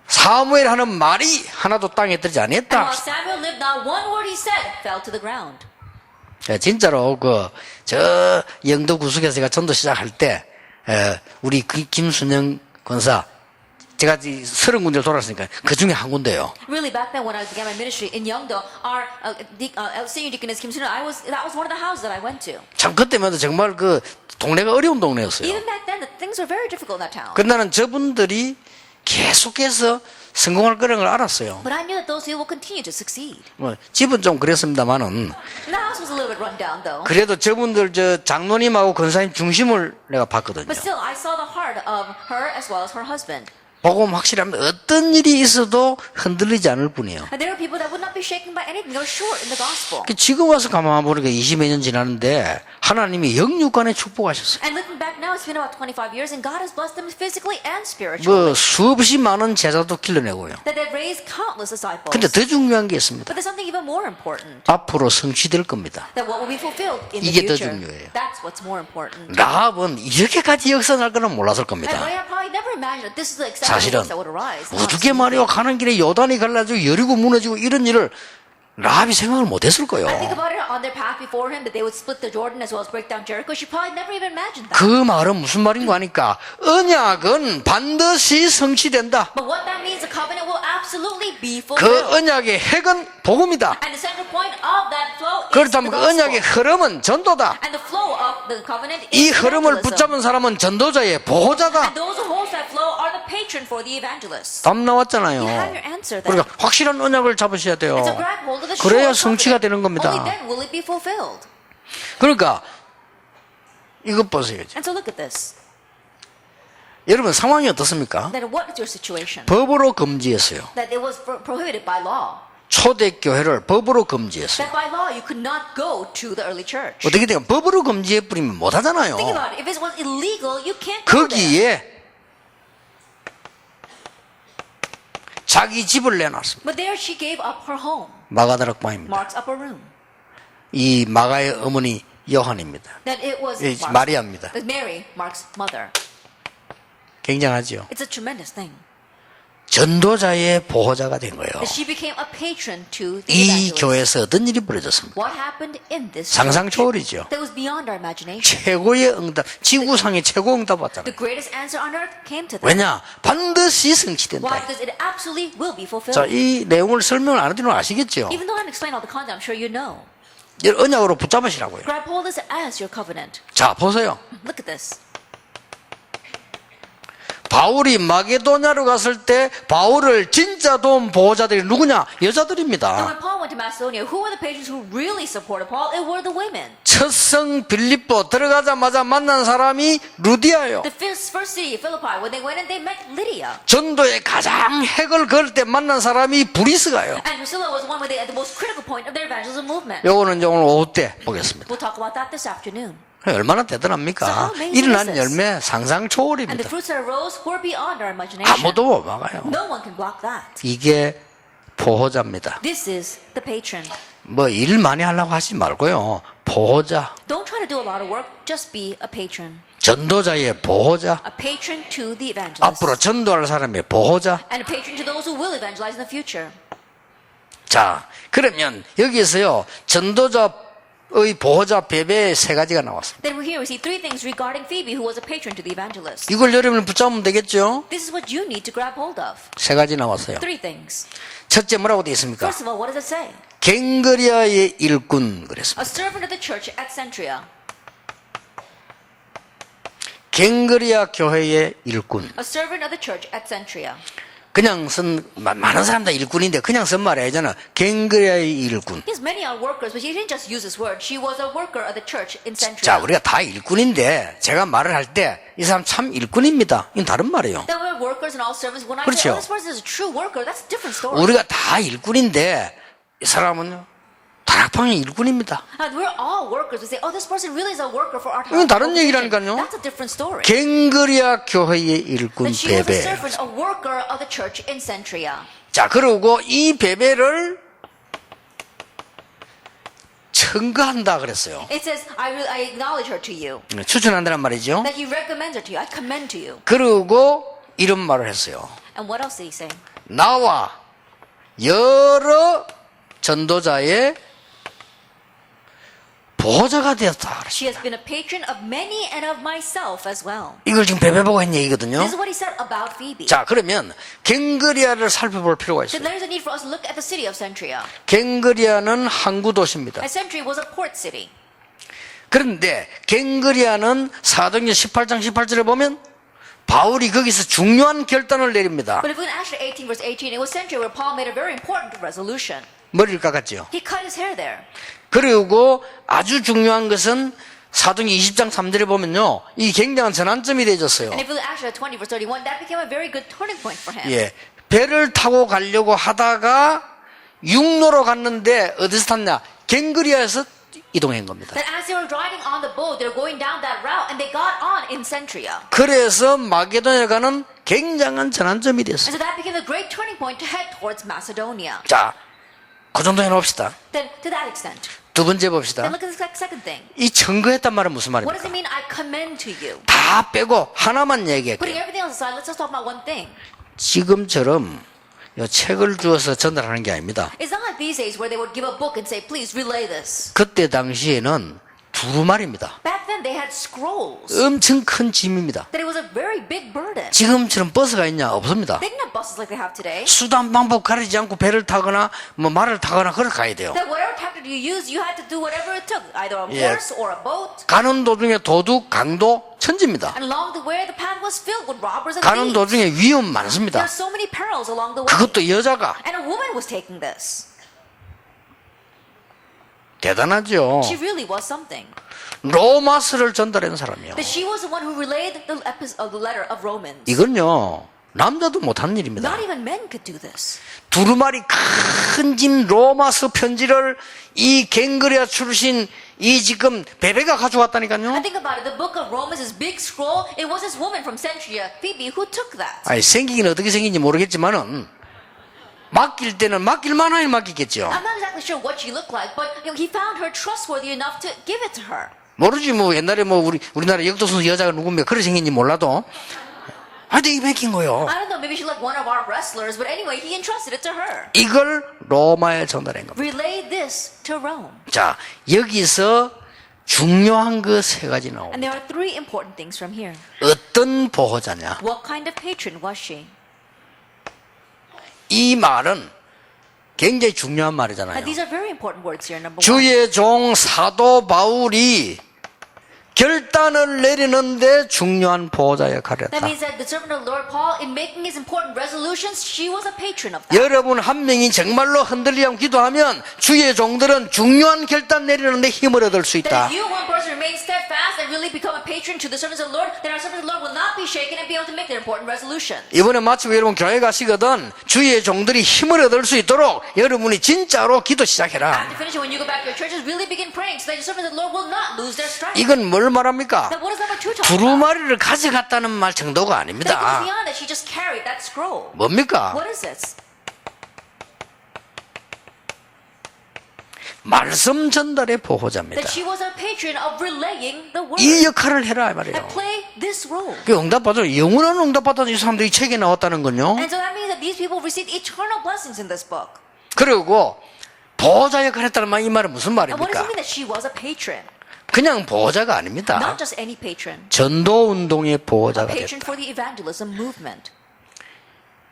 사무엘 하는 말이 하나도 땅에 떨어지지 And 아니했다. while Samuel lived, not one word he said fell to the ground. 진짜로 저 영도 구숙에서 제가 전도 시작할 때 우리 김순영 권사 제가 30군데를 돌았으니까 그 중에 한 군데요. Really, back then when I began my ministry in Yeongdo, our senior deaconess Kim Sun, that was one of the houses that I went to. 참 그때마다 정말 그 동네가 어려운 동네였어요. Even back then, the things were very difficult in that town. 근데 나는 저분들이 계속해서 성공할 거라는 걸 알았어요. But I knew that those people will continue to succeed. 뭐 집은 좀 그랬습니다만은 The house was a little bit run down, though. 그래도 저분들 저 장로님하고 권사님 중심을 내가 봤거든요. But still, I saw the heart of her as well as her husband. 복음 확실하면 어떤 일이 있어도 흔들리지 않을 뿐이에요. And there are people that would not be shaken by anything. They're sure in the gospel. 지금 와서 가만 보니까 20여 년 지났는데 하나님이 영육간에 축복하셨어요. And looking back now, it's been about 25 years, and God has blessed them physically and spiritually. 뭐 수없이 많은 제자도 길러내고요. That they've raised countless disciples. 근데 더 중요한 게 있습니다. But there's something even more important. 앞으로 성취될 겁니다. That what will be fulfilled in the 이게 더 future. 중요해요. That's what's more important. 라합은 이렇게까지 역사할 거는 몰랐을 And 겁니다. Rahab probably never imagined that this is the extent of 사실은 that would arise. 어떻게 말이요 가는 길에 요단이 갈라지고 여리고 무너지고 이런 일을 라합이 생각을 못했을 거예요. I think about it on their path before him that they would split the Jordan as well as break down Jericho. She probably never even imagined that. 그 말은 무슨 말인가 하니까 언약은 반드시 성취된다. But what that means, the covenant will absolutely be 그 fulfilled. 언약의 핵은 복음이다. And the central point of that flow is the 그렇다면 그 언약의 gospel. 흐름은 전도다. And the flow of the covenant 이 is 흐름을 evangelism. 붙잡은 사람은 전도자의 보호자다. And those who hold that flow are the patron for the evangelists. 답 나왔잖아요. You have your answer there. 그러니까 확실한 언약을 잡으셔야 돼요. And so grab hold of the sure 그래야 covenant. 성취가 되는 겁니다. Only then will it be fulfilled. 그러니까 이것 보세요. And so look at this. 여러분 상황이 어떻습니까? Then what is your situation? 법으로 금지했어요. That it was prohibited by law. 초대교회를 법으로 금지했어요. That by law you could not go to the early church. 어떻게 돼요? 법으로 금지해버리면 못하잖아요. Think about it. If it was illegal, you can't go there. 거기에 자기 집을 내놨습니다. But there she gave up her home. 마가다락방입니다. Mark's upper room. 이 마가의 어머니 요한입니다. That it was 예, Mark's, 마리아입니다. that Mary, Mark's mother. 굉장하죠. It's a tremendous thing. 전도자의 보호자가 된 거예요. That she became a patron to the 이 evangelist. 교회에서 어떤 일이 벌어졌습니까? What happened in this 상상 church? 초월이죠. That was beyond our imagination. 최고의 응답, 지구상의 최고 응답 The 왔잖아요. greatest answer on earth came to them. 왜냐? 반드시 Why? 성취된다. Because it absolutely will be fulfilled. 자, 이 내용을 설명을 안 해드리면 아시겠죠? Even though I haven't explained all the content, I'm sure you know. 언약으로 붙잡으시라고요. Grab hold of this as your covenant. 자, 보세요. Look at this. 바울이 마게도냐로 갔을 때 바울을 진짜 도운 보호자들이 누구냐? And 여자들입니다. when Paul went to Macedonia, who were the patrons who really supported Paul? It were the women. 첫성 빌립보 들어가자마자 만난 사람이 루디아요. The first city, Philippi, when they went in, they met Lydia. 전도의 가장 핵을 그을 때 만난 사람이 브리스가요. And Priscilla was one where they at the most critical point of their evangelism movement. 요거는 이제 오늘 오후 때 보겠습니다. We'll talk about that this afternoon. 얼마나 대단합니까? So how amazing 일어난 is this? 열매 상상 And the 초월입니다. fruits that arose were beyond our imagination. 아무도 못 막아요. No one can block that. 이게 보호자입니다. This is the patron. 뭐 일 많이 하려고 하지 말고요. 보호자, Don't try to do a lot of work. Just be a patron. 전도자의 보호자, A patron to the evangelist. 앞으로 전도할 사람의 보호자. And a patron to those who will evangelize in the future. 자, 그러면 여기에서요. 전도자의 보호자 배배의 세 가지가 나왔습니다. Then we're here. We see three things regarding Phoebe, who was a patron to the evangelist. 이걸 여러분이 붙잡으면 되겠죠? This is what you need to grab hold of. 세 가지 나왔어요. Three things. 첫째 뭐라고 되어 있습니까? First of all, what does it say? 갱그리아의 일꾼 그랬습니다. A servant of the church at Centria. 갱그리아 교회의 일꾼. A servant of the church at Centria. 그냥 쓴 많은 사람 다 일꾼인데 그냥 쓴 말이 아니잖아. 갱그리아의 일꾼. Yes, many are workers, but he didn't just use this word. She was a worker of the church in Centria. 자, 우리가 다 일꾼인데 제가 말을 할 때 이 사람 참 일꾼입니다. 이건 다른 말이에요. That we're workers and all servants. When I 그렇죠. say, oh, this person is a true worker, that's a different story. 우리가 다 일꾼인데 이 사람은요. 다락방의 일꾼입니다. And we're all workers. We say, oh, this person really is a worker for our 이건 다른 organization. 얘기라니까요. That's a different story. 갱그리아 교회의 일꾼 That she was a 베베. servant, a worker of the church in Centria. 자, 그리고 이 베베를 청구한다 그랬어요. It says, I acknowledge her to you. 추천한다는 말이죠. That he recommends her to you. I commend to you. 그리고 이런 말을 했어요. And what else did he say? 나와 여러 전도자의 보호자가 되었다. She has been a patron of many and of myself as well. 이걸 지금 베베 보고 한 얘기거든요. This is what he said about Phoebe. 자, 그러면 갱그리아를 살펴볼 필요가 So 있어요. there's a need for us to look at the city of Centria. 갱그리아는 항구 도시입니다. And Centria was a port city. 그런데 갱그리아는 사도행전 18장 18절에 보면 바울이 거기서 중요한 결단을 내립니다. But if we look at Acts 18 verse 18, it was Centria where Paul made a very important resolution. 머리를 깎았죠. He cut his hair there. 그리고 아주 중요한 것은 사도행전 20장 3절에 보면요, 이 굉장한 전환점이 되어졌어요. And if you look actually at 20 verse 31, that became a very good turning point for him. 예, 배를 타고 가려고 하다가 육로로 갔는데 어디서 탔냐? 갱그리아에서 이동한 겁니다. That as they were driving on the boat, they were going down that route, and they got on in Centria. 그래서 마게도니아 가는 굉장한 전환점이 And 됐어요. so that became a great turning point to head towards Macedonia. 자, 그 정도 해놓읍시다. Then, to that extent, 두 번째 봅시다. then look at the second thing. 이 증거했단 말은 무슨 What does 말입니까? it mean? I commend to you. 다 빼고 하나만 Putting 얘기할게요. everything else aside, let's just talk about one thing. 지금처럼 이 책을 주어서 전달하는 게 아닙니다. It's not like these days where they would give a book and say, please relay this. 그때 당시에는 두루마리입니다. Back then, they had scrolls. 엄청 큰 짐입니다. That it was a very big burden. 지금처럼 버스가 있냐? 없습니다. They didn't have buses like they have today. 수단 방법 가리지 않고 배를 타거나 뭐 말을 타거나 그렇게 가야 돼요. That whatever tactic you use, you had to do whatever it took, either a Yeah. horse or a boat. 가는 도중에 도둑, 강도, 천지입니다. And along the way, the path was filled with robbers and 가는 thieves. 도중에 위험 There 많습니다. are so many perils along the way. 그것도 여자가 And a woman was taking this. 대단하죠. She really was something. 로마서를 전달한 사람이요. That she was the one who relayed the letter of Romans. 이건요, 남자도 못하는 일입니다. Not even men could do this. 두루마리 큰 짐 로마서 편지를 이 갱그리아 출신 이 지금 베베가 가져왔다니까요. And think about it. The book of Romans, this big scroll, it was this woman from Centria, Phoebe, who took that. 아니, 생기긴 어떻게 생긴지 모르겠지만은 맡길 때는 맡길 만하게 맡기겠죠. I'm not exactly sure what she looked like, but he found her trustworthy enough to give it to her. 모르지 뭐 옛날에 뭐 우리나라 역도선수 여자가 누구면 그렇게 생긴지 몰라도 하여튼 이 맡긴 거요. I don't know, maybe she looked one of our wrestlers, but anyway, he entrusted it to her. 이걸 로마에 전달한 겁니다. Relay this to Rome. 자, 여기서 중요한 그 세 가지 나옵니다. And there are three important things from here. 어떤 보호자냐? What kind of patron was she? 이 말은 굉장히 중요한 And 말이잖아요. these are very important words here. Number one. 주의 종 사도 바울이 결단을 내리는데 중요한 보호자 역할을 That 했다. means that the servant of the Lord Paul, in making his important resolutions, she was a patron of that. 여러분 한 명이 정말로 흔들리고 기도하면 주의 종들은 중요한 결단 내리는데 힘을 얻을 수 That 있다. if you, one person, remain steadfast and really become a patron to the servants of the Lord, then our servants of the Lord will not be shaken and be able to make their important resolutions. 이번에 마침 여러분 교회 가시거든 주의 종들이 힘을 얻을 수 있도록 여러분이 진짜로 기도 시작해라. After finishing, when you go back to your churches, really begin praying so that your servants of the Lord will not lose their strength. 이건 뭘 말합니까? Then what is number two talking about? 두루마리를 가져갔다는 말 정도가 That goes 아닙니다. beyond that. She just carried that scroll. 뭡니까? What is this? 말씀 전달의 보호자입니다. That she was a patron of relaying the word. 이 역할을 해라 이 말이에요. And play this role. 그 응답받아 영원한 응답받은 이 사람들이 책에 나왔다는 건요. And so that means that these people received eternal blessings in this book. 그리고 보호자 역할을 했다는 말 이 말은 무슨 And what does 말입니까? it mean that she was a patron? 그냥 보호자가 아닙니다. Not just any patron. 전도 운동의 A 보호자가 patron 됐다. for the evangelism movement.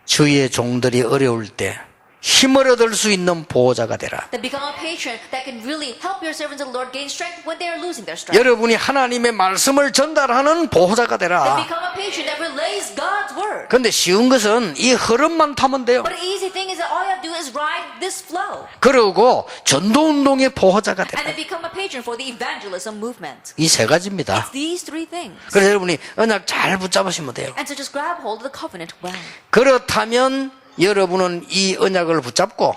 주의 종들이 어려울 때 힘을 얻을 수 있는 보호자가 되라. That become a patron that can really help your servants of the Lord gain strength when they are losing their strength. 여러분이 하나님의 말씀을 전달하는 보호자가 That 되라. become a patron that relays God's word. 그런데 쉬운 것은 이 흐름만 타면 돼요. But the easy thing is that all you have to do is ride this flow. 그리고 전도 운동의 보호자가 And 되라. then become a patron for the evangelism movement. 이 세 가지입니다. It's these three things. 그래서 여러분이 언약 잘 붙잡으시면 돼요. And so just grab hold of the covenant well. 그렇다면 여러분은 이 언약을 붙잡고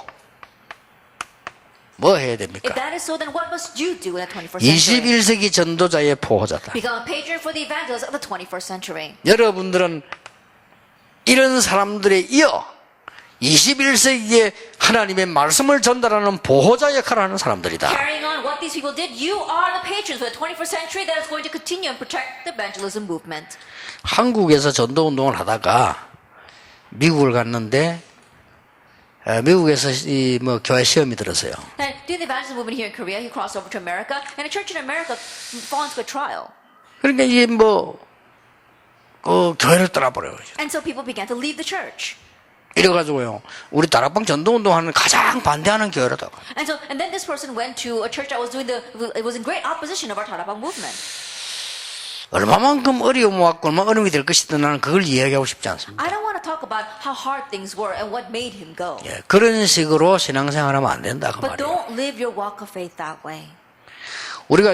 뭐 해야 If 됩니까? that is so, then what must you do in the 21st century? 21세기 전도자의 보호자다. Become a patron for the evangelists of the 21st century. 여러분들은 이런 사람들에 이어 21세기에 하나님의 말씀을 전달하는 보호자 역할을 하는 사람들이다. Carrying on what these people did, you are the patrons for the 21st century that is going to continue and protect the evangelism movement. 한국에서 전도 운동을 하다가 미국을 갔는데 미국에서 이 뭐 교회 시험이 들었어요. And doing the evangelism movement here in Korea, he crossed over to America, and a church in America fell into a trial. 그러니까 이게 뭐 교회를 떠나버려요. And so people began to leave the church. 이래가지고요, 우리 다락방 전도 운동하는 가장 반대하는 교회라다가. And then this person went to a church that was it was in great opposition of our Tarabang movement. 얼마만큼 어려움 왔고 얼마나 어려움이 될 것이든 나는 그걸 이야기하고 싶지 않습니다. I don't want to talk about how hard things were and what made him go. 예, 그런 식으로 신앙생활하면 안 된다 그 But 말이에요. don't live your walk of faith that way. 우리가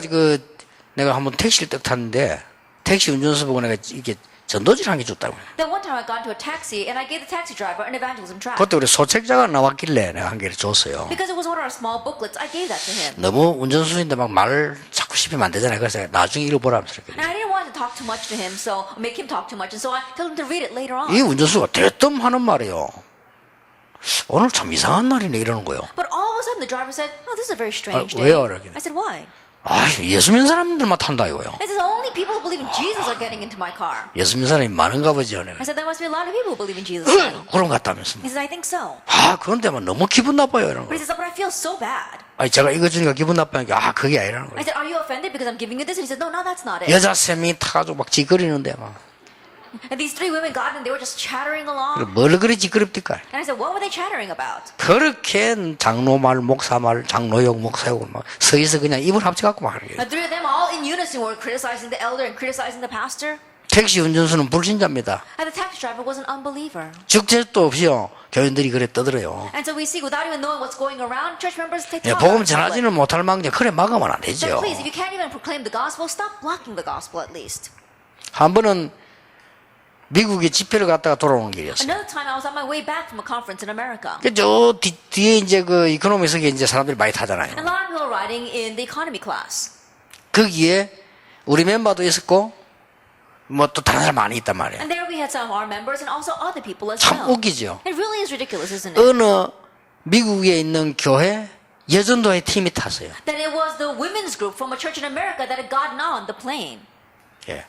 내가 한번 택시를 딱 탔는데 택시 운전수 보고 내가 이게 전도지를 한 개 줬다고. Then one time I got into a taxi and I gave the taxi driver an evangelism tract. 그때 우리 소책자가 나왔길래 내가 한 개를 줬어요. Because it was one of our small booklets, I gave that to him. 너무 운전수인데 막 말 자꾸 씹히면 안 되잖아요. 그래서 나중에 읽어보라면서 이렇게. And I didn't want to talk too much to him, so make him talk too much, and so I told him to read it later on. 이 운전수가 대뜸 하는 말이에요. 오늘 참 이상한 날이네 이러는 거예요. But all of a sudden the driver said, "Oh, this is a very strange 아, day." 왜요? 이러길래. I said, "Why?" 아, 예수 믿는 사람들만 탄다 이거요. I said, "Only people who believe in Jesus are getting into my car." 예수 믿는 사람이 많은가 보죠. 내가. I said, "There must be a lot of people who believe in Jesus." then." 그런 것 같다면서. He said, "I think so." 아, 그런데만 너무 기분 나빠요 이러는 But he 거예요. said, "But I feel so bad." 아니 제가 이거 주니까 기분 나빠니까 아 그게 아니라는 I 거예요. said, "Are you offended because I'm giving you this?" And he said, "No, no, that's not it." 여자 세 명이 타가지고 막 찌그리는데 막 And these three women got in, they were just chattering along. 뭘 그리 찌그럽디까? And I said, "What were they chattering about?" 그렇게 장로 말, 목사 말, 장로욕, 목사욕을 막 서서 그냥 입을 합쳐갖고 막 하는 거예요. The three of them all in unison were criticizing the elder and criticizing the pastor. 택시 운전수는 불신자입니다. And the taxi driver was an unbeliever. 적재도 없이요. 교인들이 그래 떠들어요. And so we see, without even knowing what's going around, church members take 예, time. 복음 전하지는 못할 망정 그래 막으면 안 So 되죠. please, if you can't even proclaim the gospel, stop blocking the gospel at least. 한 번은 미국에 집회를 갔다가 돌아오는 길이었어요. Another time, I was on my way back from a conference in America. 저 뒤에 이제 그 이코노미석에 이제 사람들이 많이 타잖아요. And a lot of people were riding in the economy class. 거기에 우리 멤버도 있었고 뭐 또 다른 사람 많이 있단 말이에요. And there we had some of our members and also other people as 참 well. 웃기죠. It really is ridiculous, isn't it? 어느 미국에 있는 교회 여전도회 팀이 탔어요. That it was the women's group from a church in America that had gotten on the plane. 예.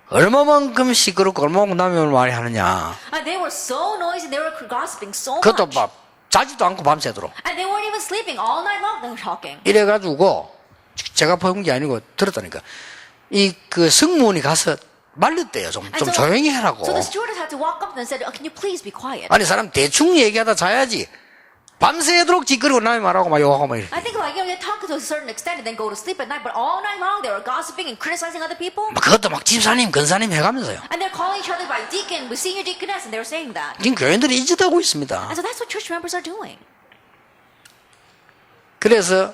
얼마만큼 시끄럽고 얼마만큼 남의 말이 하느냐. And they were so noisy, they were gossiping so 그것도 much. 막 자지도 않고 밤새도록. And they weren't even sleeping all night long, they were talking. 이래가지고 제가 본 게 아니고 들었다니까. 이 그 승무원이 가서 말렸대요. 좀 And 조용히 해라고. So the stewardess had to walk up and said, "Oh, can you please be quiet?" 아니 사람 대충 얘기하다 자야지. 밤새도록 찌끄리고 남의 말하고 막 욕하고 막 이렇게. I think like, they talk to a certain extent and then go to sleep at night, but all night long they were gossiping and criticizing other people. 막 그것도 막 집사님, 근사님 해가면서요. And they're calling each other by deacon, with senior deaconess, and they were saying that. 지금 교인들이 잊어하고 있습니다. And so that's what church members are doing. 그래서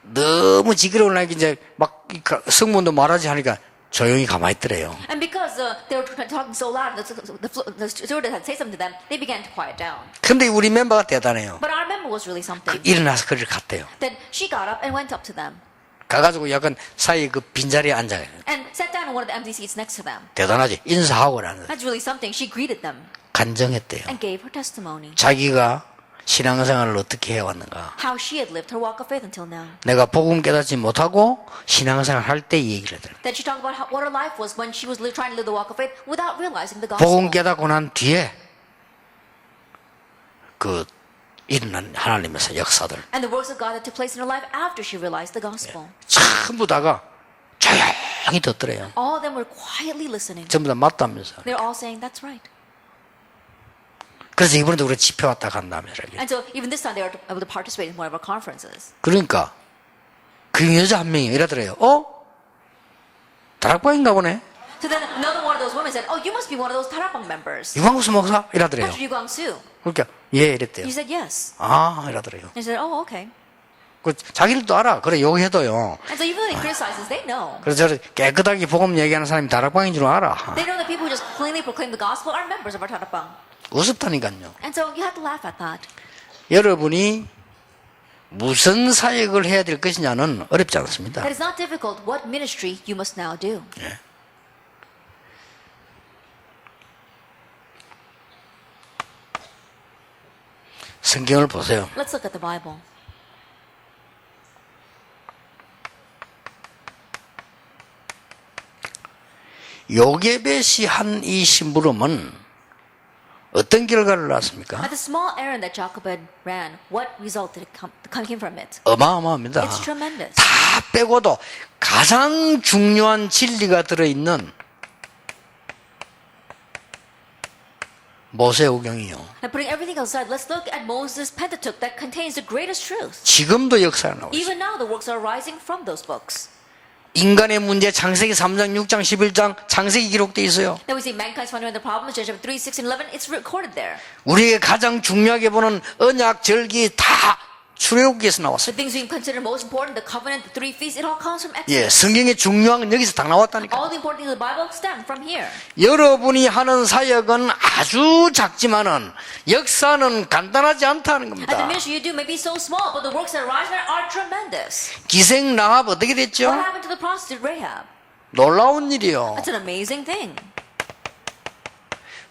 너무 찌끄러운 날 이제 막 승무원도 말하지 하니까 조용히 가만히 있더래요. And because they were talking so loud, the stewardess had to say something to them, they began to quiet down. 근데 우리 멤버가 대단해요. But our member was really something. 일어나서 그를 갔대요. Then she got up and went up to them 가가지고 약간 사이 그 빈자리에 앉아요. and sat down in one of the empty seats next to them. 대단하지. 인사하고 라는 That's really something. She greeted them 간정했대요. and gave her testimony. 자기가 신앙생활을 어떻게 해왔는가. How she had lived her walk of faith until now. 내가 복음 깨닫지 못하고 신앙생활 할 때 이 얘기를 해요. Then she talked about what her life was when she was trying to live the walk of faith without realizing the 복음 gospel. 깨닫고 난 뒤에 그 일어난 하나님의 역사들 And the works of God that took place in her life after she realized the gospel. 전부 다가 조용히 듣더래요. All of them were quietly listening. 전부 다 맞다면서. They're all saying, "That's right." 그래서 이번에도 우리 집회 왔다 간다면서. And so even this time they were able to participate in one of our conferences. 그러니까 그 여자 한 명이 이러더래요. 다락방인가 보네. So then another one of those women said, "Oh, you must be one of those Tarapang members." 유광수 목사 이러더래요. Pastor Yu Guang-soo. 그러니까 예 이랬대요. He said, "Yes." 아 이러더래요. And he said, "Oh, okay." 그 자기들도 알아. 그래 욕해도요. And so even though they criticize us, they know. 그래서 저를 깨끗하게 복음 얘기하는 사람이 다락방인 줄 알아. They know the people who just cleanly proclaim the gospel are members of our Tarapang. 우습다니까요. And so you have to laugh at that. 여러분이 무슨 사역을 해야 될 것이냐는 어렵지 않습니다. That is not difficult. What ministry you must now do. 예. 성경을 보세요. Let's look at the Bible. 요게벳이 한 이 심부름은 어떤 결과를 낳았습니까? At the small errand that Jochebed ran, what result did it came from it? 어마어마합니다. It's tremendous. 다 빼고도 가장 중요한 진리가 들어있는 모세오경이요. And putting everything aside, let's look at Moses' Pentateuch that contains the greatest truth. 지금도 역사가 나오고 있어요. Even now, the works are arising from those books. 인간의 문제 창세기 3장, 6장, 11장 창세기 기록되어 있어요. Then we see mankind's fundamental problems, Genesis 3, 6, and 11. It's recorded there. 우리에게 가장 중요하게 보는 언약, 절기 다 출애굽기에서 The 나왔어요. things we consider most important, the covenant, the three feasts, it all comes from 예, Exodus. 성경의 중요한 건 여기서 딱 나왔다니까. All the important things of the Bible stem from here. 여러분이 하는 사역은 아주 작지만은 역사는 간단하지 않다는 And the 겁니다. ministry you do may be so small, but the works that arise from it are tremendous. 기생 라합 어떻게 됐죠? What happened to the prostitute Rahab? 놀라운 일이요. That's an amazing thing.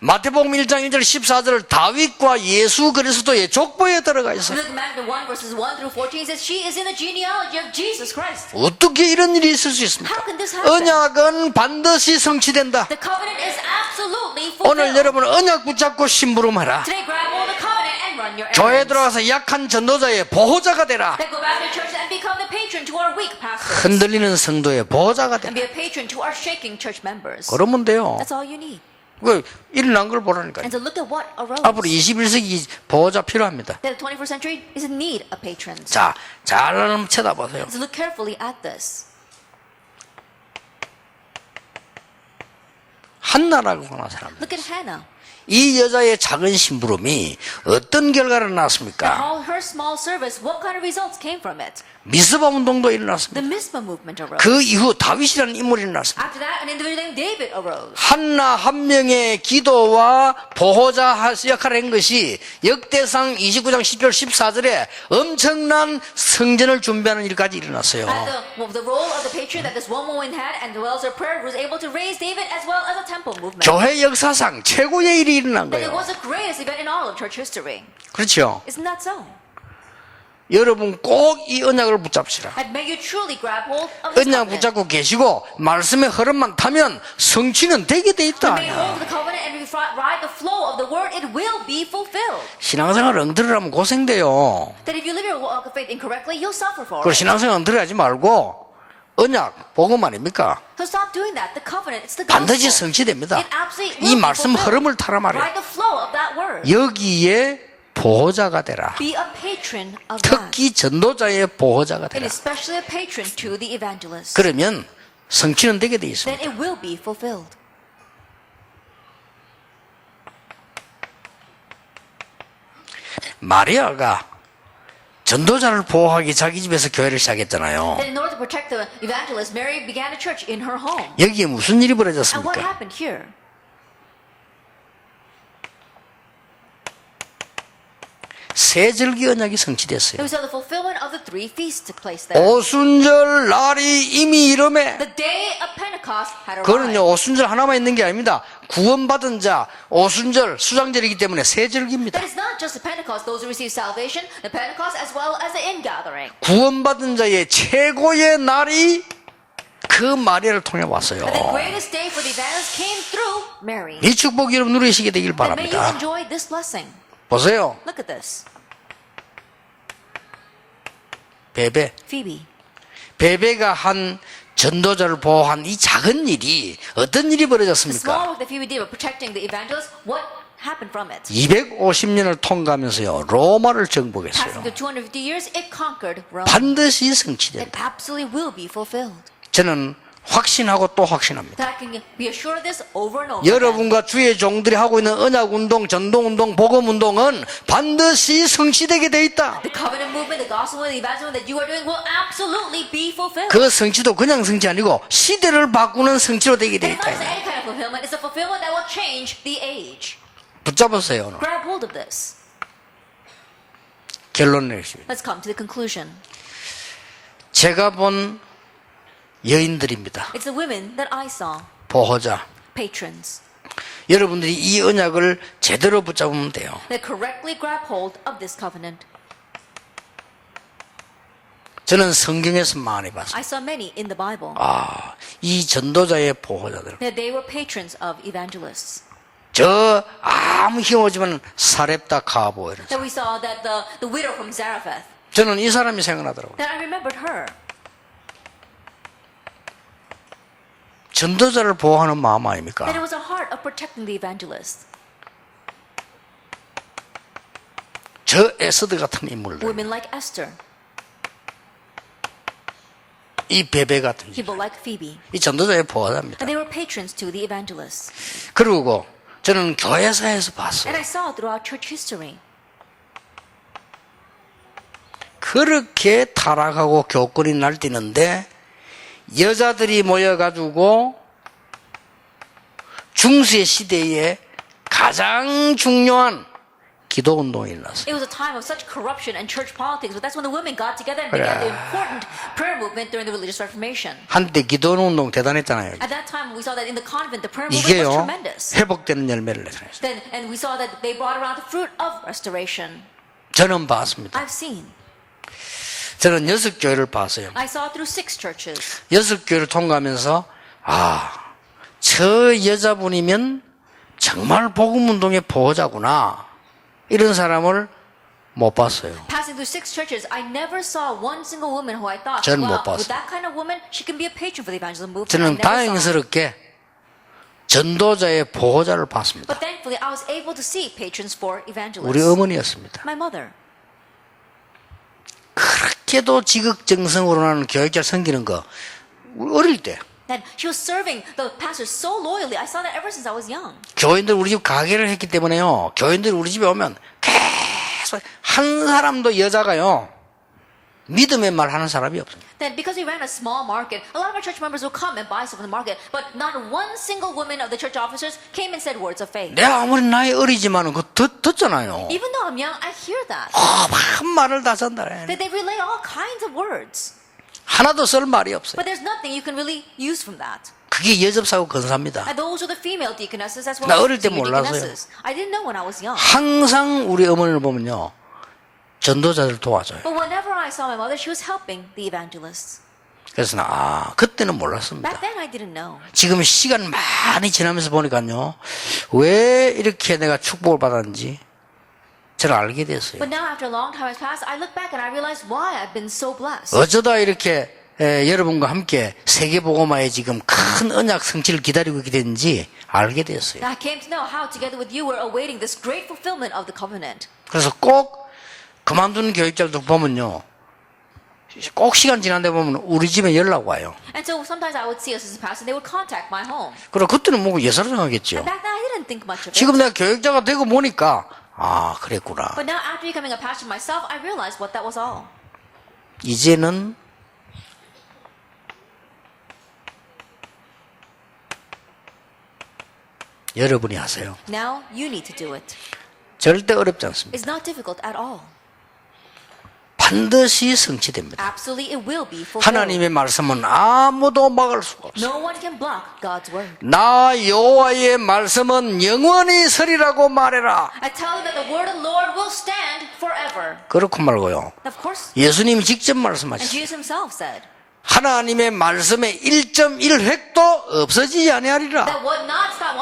마태복음 1장 1절 14절 다윗과 예수 그리스도의 족보에 들어가 있어요. Look at Matthew 1 verses 1 through 14 says she is in the genealogy of Jesus Christ. 어떻게 이런 일이 있을 수 있습니까? How can this happen? 언약은 반드시 성취된다. The covenant is absolutely 오늘 fulfilled. 여러분 언약 붙잡고 심부름하라. Today grab hold of the covenant and run your 교회 errands. 들어가서 약한 전도자의 보호자가 되라. Then go back to church and become the patron to our weak pastors. 흔들리는 성도의 보호자가 And 되라. be a patron to our shaking church members. 그러면 돼요. That's all you need. 그 일어난 걸 보라니까요. And to look at what arose. 앞으로 21세기 보호자 필요합니다. That the 21st century is in need of patrons. 자, 잘 한번 쳐다보세요. So look carefully at this. 한나라고 하는 사람. Look at Hannah. 이 여자의 작은 심부름이 어떤 결과를 낳았습니까? How her small service, what kind of results came from it? 미스바 운동도 일어났습니다. The Mizpah movement arose. 그 이후 다윗이라는 인물이 일어났습니다. After that, an individual named David arose. 한나 한 명의 기도와 보호자 역할을 한 것이 역대상 29장 10절 14절에 엄청난 성전을 준비하는 일까지 일어났어요. And the role of the patron that this one woman had, and as well as her prayer, was able to raise David as well as a temple movement. 교회 역사상 최고의 일이 일어난 That it 거예요. was the greatest event in all of church history. 그렇죠? Isn't that so? 여러분 꼭 이 언약을 붙잡시라. And may you truly grab hold of this 언약 covenant. 붙잡고 계시고 말씀의 흐름만 타면 성취는 되게 돼 있다. May you hold the covenant and ride the flow of the word, it will be fulfilled. 신앙생활 엉터리라면 고생돼요. That if you live your walk of faith incorrectly, you'll suffer for 그 it. 신앙생활 엉터리 하지 말고 언약 복음 아닙니까? So stop doing that. The covenant, it's the 반드시 gospel. 성취됩니다. It absolutely 이 will be 말씀 fulfilled. 흐름을 타라 말이에요. Ride the flow of that word. 여기에 보호자가 되라. Be a patron of that. 특히 전도자의 보호자가 And 되라. especially a patron to the evangelist. 그러면 성취는 되게 돼 있습니다. Then it will be fulfilled. 마리아가 전도자를 보호하기 자기 집에서 교회를 시작했잖아요. Then in order to protect the evangelist, Mary began a church in her home. 여기에 무슨 일이 And what 벌어졌습니까? happened here? 세절기 언약이 It 성취됐어요. was the fulfillment of the three feasts took place there. 오순절 날이 이미 이름에 The day of Pentecost had arrived. 그거는요 오순절 하나만 있는 게 아닙니다. 구원받은 자 오순절 수장절이기 때문에 세절기입니다. That is not just the Pentecost, those who receive salvation, the Pentecost as well as the ingathering. 구원받은 자의 최고의 날이 그 마리아를 통해 왔어요. And the greatest day for the evangelist came through Mary. 이 축복 여러분 누리시게 되길 And may you 바랍니다. enjoy this blessing. 보세요. Look at this. 베베. Phoebe. 베베가 한 전도자를 보호한 이 작은 일이 어떤 일이 The small 벌어졌습니까? work that Phoebe did of protecting the evangelist, what happened from it? 250년을 통과하면서요. 로마를 정복했어요. Passing through 250 years, it conquered Rome. 반드시 It 성취된다. absolutely will be fulfilled. 저는 확신하고 또 확신합니다. That I can be assured of this over and over again. 여러분과 주의 종들이 하고 있는 언약운동, 전도운동, 복음운동은 반드시 성취되게 돼 있다. The covenant movement, the gospel movement, the evangelism that you are doing will absolutely be fulfilled. 그 성취도 그냥 성취 아니고 시대를 바꾸는 성취로 되게 돼 It's not 있다. just any kind of fulfillment, it's a fulfillment that will change the age. 붙잡으세요. 오늘. Grab hold of this. 결론 내겠습니다. Let's come to the conclusion. 제가 본 여인들입니다. It's the women that I saw, 보호자. patrons, 여러분들이 이 언약을 제대로 붙잡으면 돼요. that correctly grab hold of this covenant. 저는 성경에서 많이 봤어요. I saw many in the Bible, 아, 이 전도자의 보호자들. that they were patrons of evangelists. 저 아무 힘없지만 사렙다 가보 이런. That we saw that the widow from Zarephath, 저는 이 사람이 생각나더라고요. that I remembered her. 전도자를 보호하는 마음 That it 아닙니까? was a heart of protecting the evangelist. 저 에스드 같은 인물들, Women like Esther, 이 베베 같은 인물, people like Phoebe, 이 전도자의 보호자입니다. and they were patrons to the evangelists. 그리고 저는 교회사에서 And 봤어요. I saw throughout church history, 그렇게 타락하고 교권이 날뛰는데 여자들이 모여가지고 중세 시대에 가장 중요한 기도 운동이 일어났어요. It was a time of such corruption and church politics, but that's when the women got together and began the important prayer movement during the religious reformation. 한때 기도 운동 대단했잖아요. At that time, we saw that in the convent, the prayer movement was 이게요 tremendous. 회복되는 열매를 내잖아요. Then, and we saw that they brought around the fruit of restoration. 저는 봤습니다. I've seen. 저는 6교회를 봤어요. I saw it through 6 churches. 6교회를 통과하면서 저 여자분이면 정말 복음운동의 보호자구나 이런 사람을 못 봤어요. Passing through 6 churches, I never saw one single woman who I thought, 저는 wow, 못 봤어요. with that kind of woman, she can be a patron for the evangelism movement. I 저는 never saw. 다행스럽게 전도자의 보호자를 봤습니다. But thankfully, I was able to see patrons for evangelists. 우리 어머니였습니다. My mother. 그렇게도 지극정성으로 나는 교육자를 섬기는 거 어릴 때 That she was serving the pastors so loyally. I saw that ever since I was young. 교인들 우리 집 가게를 했기 때문에요. 교인들이 우리 집에 오면 계속 한 사람도 여자가요 믿음의 말 하는 사람이 없어요. Then because we ran a small market, a lot of our church members would come and buy stuff from the market, but not one single woman of the church officers came and said words of faith. 내가 아무리 나이 어리지만은 그거 듣잖아요. Even though I'm young, I hear that. 한 말을 다 전달해. That they relay all kinds of words. 하나도 쓸 말이 없어요. But there's nothing you can really use from that. 그게 여접사고 건사입니다. And those are the female deaconesses as well 나 as 어릴 때 senior 몰랐어요. deaconesses. I didn't know when I was young. 항상 우리 어머니를 보면요 전도자들 도와줘요. But whenever I saw my mother, she was helping the evangelists. 그래서 나 그때는 몰랐습니다. Back then, I didn't know. 지금 시간 많이 지나면서 보니까요 왜 이렇게 내가 축복을 받았는지 저를 알게 됐어요. But now, after a long time has passed, I look back and I realize why I've been so blessed. 어쩌다 이렇게 여러분과 함께 세계복음화에 지금 큰 언약 성취를 기다리고 있게 됐는지 알게 됐어요. I came to know how, together with you, we're awaiting this great fulfillment of the covenant. 그래서 꼭 그만두는 교육자들 보면요 꼭 시간 지난 데 보면 우리 집에 연락 와요. And so sometimes I would see us as a pastor, and they would contact my home. 그럼 그때는 뭐 예사로정하겠죠. And back then, I didn't think much of it. 지금 내가 교육자가 되고 보니까 그랬구나. But now, after becoming a pastor myself, I realized what that was all. 이제는 여러분이 하세요. Now, you need to do it. 절대 어렵지 않습니다. It's not difficult at all. 반드시 성취됩니다. Absolutely, it will be fulfilled. 하나님의 말씀은 아무도 막을 수가 없어요. No one can block God's word. 나 여호와의 말씀은 영원히 서리라고 말해라. I tell you that the word of the Lord will stand forever. 그렇고 말고요. Of course, 예수님이 직접 and 말씀하셨어요. Jesus himself said 하나님의 말씀에 1.1획도 없어지지 아니하리라. that what not stop,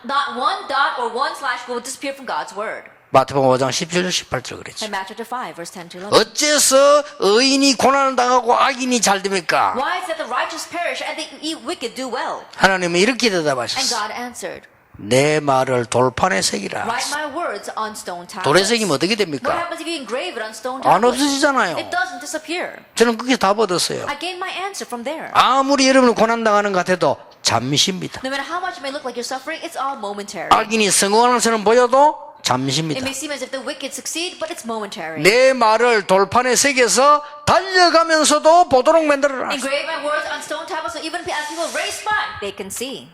not one dot or one slash will disappear from God's word. 마태복음 5장 17절 18절 그랬죠. In Matthew 5, verse 10 to 11. 어째서 의인이 고난을 당하고 악인이 잘 됩니까? Why is it that the righteous perish and the wicked do well? 하나님은 이렇게 And 대답하셨어요. God answered, 내 말을 돌판에 새기라. write my words on stone 돌에 tablets. 새기면 어떻게 What 됩니까? happens if you engrave it on stone 안 tablets? 없어지잖아요. It doesn't disappear. 저는 그게 답 얻었어요. I gained my answer from there. 아무리 여러분을 고난당하는 것 같아도 잠시입니다. No matter how much it may look like you're suffering, it's all momentary. 악인이 성공하는 것처럼 보여도 It 잠시입니다. may seem as if the wicked succeed, but it's momentary. 내 말을 돌판에 새겨서 달려가면서도 보도록 만들어라. Engrave my words on stone tablets so even as people race by, they can see.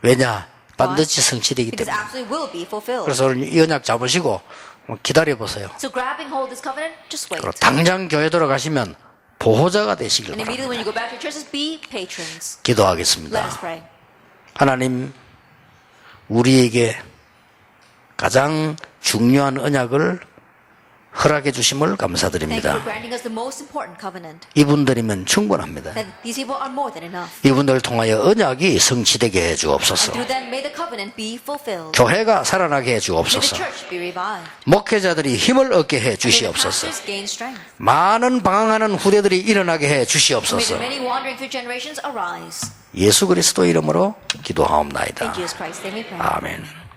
왜냐? 반드시 성취되기 Because 때문에. absolutely will be fulfilled. 그래서 오늘 이 언약 잡으시고 기다려보세요. So grabbing hold of this covenant, just wait. 그리고 당장 교회 돌아가시면 보호자가 되시길 And immediately when 바랍니다. you go back to your churches, be patrons. Let us 기도하겠습니다. pray. 하나님, 우리에게 가장 중요한 언약을 허락해 주심을 Thank you for 감사드립니다. granting us the most important covenant. 이분들이면 충분합니다. That these people are more than enough. 이분들을 통하여 언약이 성취되게 해 And 주옵소서. through them, may the covenant be fulfilled. 교회가 살아나게 해 May the 주옵소서. church be revived. 목회자들이 힘을 얻게 해 May the 주시옵소서. pastors gain strength. 많은 방황하는 후대들이 일어나게 해 May 주시옵소서. the many wandering through generations arise. 예수 그리스도 이름으로 In 기도하옵나이다. Jesus Christ's name we pray. 아멘.